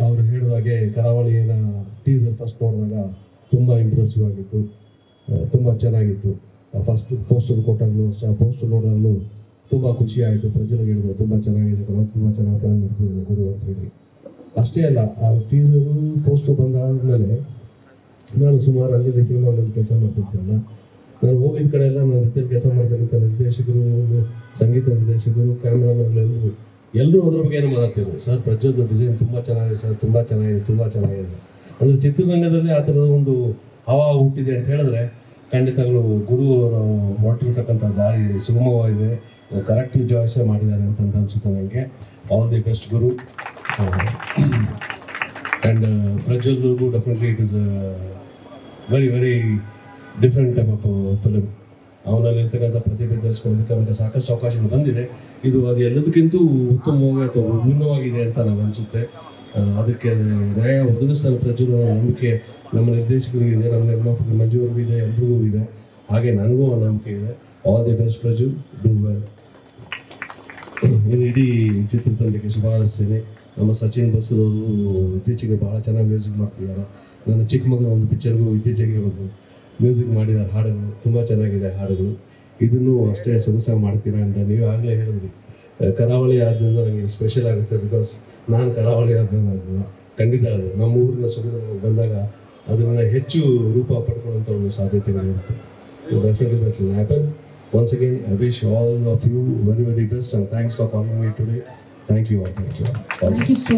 ಅವರು ಹೇಳಿದ ಹಾಗೆ ಕರಾವಳಿಯ ಟೀಸರ್ ಫಸ್ಟ್ ನೋಡಿದಾಗ ತುಂಬ ಇಂಪ್ರೆಸಿವ್ ಆಗಿತ್ತು, ತುಂಬ ಚೆನ್ನಾಗಿತ್ತು. ಫಸ್ಟ್ ಪೋಸ್ಟರ್ ಕೊಟ್ಟಾಗಲೂ ಪೋಸ್ಟರ್ ನೋಡೋದಲ್ಲೂ ತುಂಬ ಖುಷಿ ಆಯಿತು. ಪ್ರಜೆಗಳಿಗೆ ಹೇಳಿದ್ರು ತುಂಬ ಚೆನ್ನಾಗಿದೆ, ತುಂಬ ಚೆನ್ನಾಗಿ ಪ್ಲಾನ್ ಮಾಡ್ತಿದ್ದಾರೆ ಗುರು ಅಂತ ಹೇಳಿ. ಅಷ್ಟೇ ಅಲ್ಲ, ಆ ಟೀಸರು ಪೋಸ್ಟರ್ ಬಂದಾದಮೇಲೆ ನಾನು ಸುಮಾರು ಅಲ್ಲಿ ಸಿನಿಮಾಗಳಲ್ಲಿ ಕೆಲಸ ಮಾಡ್ತಿರ್ತೀನಲ್ಲ, ನಾನು ಹೋಗಿದ ಕಡೆ ಎಲ್ಲ ನಾನು ಜೊತೆಲಿ ಕೆಲಸ ಮಾಡ್ತಿರ್ತ ನಿರ್ದೇಶಕರು, ಸಂಗೀತ ನಿರ್ದೇಶಕರು, ಕ್ಯಾಮ್ರಾಮನ್ಗಳು ಎಲ್ಲರೂ ಅದ್ರ ಬಗ್ಗೆ ಏನೋ ಮಾತಾಡ್ತಿದ್ರು. ಸರ್ ಪ್ರಜ್ವಲ್ದು ಡಿಸೈನ್ ತುಂಬ ಚೆನ್ನಾಗಿದೆ ಸರ್, ತುಂಬ ಚೆನ್ನಾಗಿದೆ, ತುಂಬ ಚೆನ್ನಾಗಿದೆ. ಅಂದರೆ ಚಿತ್ರರಂಗದಲ್ಲಿ ಆ ಥರದ ಒಂದು ಹವಾ ಹುಟ್ಟಿದೆ ಅಂತ ಹೇಳಿದ್ರೆ ಖಂಡಿತಗಳು ಗುರು ಅವರು ಹೊರಟಿರ್ತಕ್ಕಂಥ ದಾರಿ ಸುಗಮವಾಗಿದೆ, ಕರೆಕ್ಟ್ ಚಾಯ್ಸೇ ಮಾಡಿದ್ದಾರೆ ಅಂತ ಅನಿಸುತ್ತೆ ನನಗೆ. ಆಲ್ ದಿ ಬೆಸ್ಟ್ ಗುರು. ಆ್ಯಂಡ್ ಪ್ರಜ್ವಲ್ಗೂ definitely it is very very different type of film. ಅವನಲ್ಲಿರ್ತಕ್ಕಂಥ ಪ್ರತಿಭೆ ತರಿಸ್ಕೊಳ್ಳೋದಕ್ಕೆ ಅವನಿಗೆ ಸಾಕಷ್ಟು ಅವಕಾಶಗಳು ಬಂದಿದೆ. ಇದು ಅದು ಎಲ್ಲದಕ್ಕಿಂತ ಉತ್ತಮವಾಗಿ ಅಥವಾ ವಿಭಿನ್ನವಾಗಿದೆ ಅಂತ ನನಗೆ ಅನಿಸುತ್ತೆ. ಅದಕ್ಕೆ ನ್ಯಾಯ ಒದಗಿಸ್ತಾನೆ ಪ್ರಜ್ವಲ್ ನಂಬಿಕೆ ನಮ್ಮ ನಿರ್ದೇಶಕರಿಗಿದೆ, ನಮ್ಮ ನಿರ್ಮಾಪಕರು ಮಂಜುವರ್ಗೂ ಇದೆ, ಎಲ್ರಿಗೂ ಇದೆ. ಹಾಗೆ ನನಗೂ ಆ ನಂಬಿಕೆ ಇದೆ. All the best Prajwal, do well. ಇದು ಇಡೀ ಚಿತ್ರತಂಡಕ್ಕೆ ಶುಭ ಹಾರೈಸ್ತೇನೆ. ನಮ್ಮ ಸಚಿನ್ ಬಸೂರವರು ಇತ್ತೀಚೆಗೆ ಭಾಳ ಚೆನ್ನಾಗಿ ಮ್ಯೂಸಿಕ್ ಮಾಡ್ತಿದ್ದಾರೆ. ನನ್ನ ಚಿಕ್ಕ ಮಗನ ಒಂದು ಪಿಕ್ಚರ್ಗೂ ಇತ್ತೀಚೆಗೆ ಒಂದು ಮ್ಯೂಸಿಕ್ ಮಾಡಿದ್ದಾರೆ. ಹಾಡುಗಳು ತುಂಬ ಚೆನ್ನಾಗಿದೆ. ಹಾಡುಗಳು ಇದನ್ನು ಅಷ್ಟೇ ಸೊಗಸಾಗಿ ಮಾಡ್ತೀರಾ ಅಂತ ನೀವು ಆಗಲೇ ಹೇಳಿದ್ರಿ. ಕರಾವಳಿ ಆದ್ದರಿಂದ ನನಗೆ ಸ್ಪೆಷಲ್ ಆಗುತ್ತೆ, ಬಿಕಾಸ್ ನಾನು ಕರಾವಳಿ ಆದ್ದರಿಂದ ಖಂಡಿತ ಅದು ನಮ್ಮ ಊರಿನ ಸೊಗಡು ಬಂದಾಗ ಅದನ್ನು ಹೆಚ್ಚು ರೂಪ ಪಡ್ಕೊಳ್ಳುವಂಥ ಒಂದು ಸಾಧ್ಯತೆಗಳಿರುತ್ತೆ. Definitely that will happen. Once again, I wish all of you very, very best, and thanks for calling me today. Thank you all. Thank you. Thank you so much.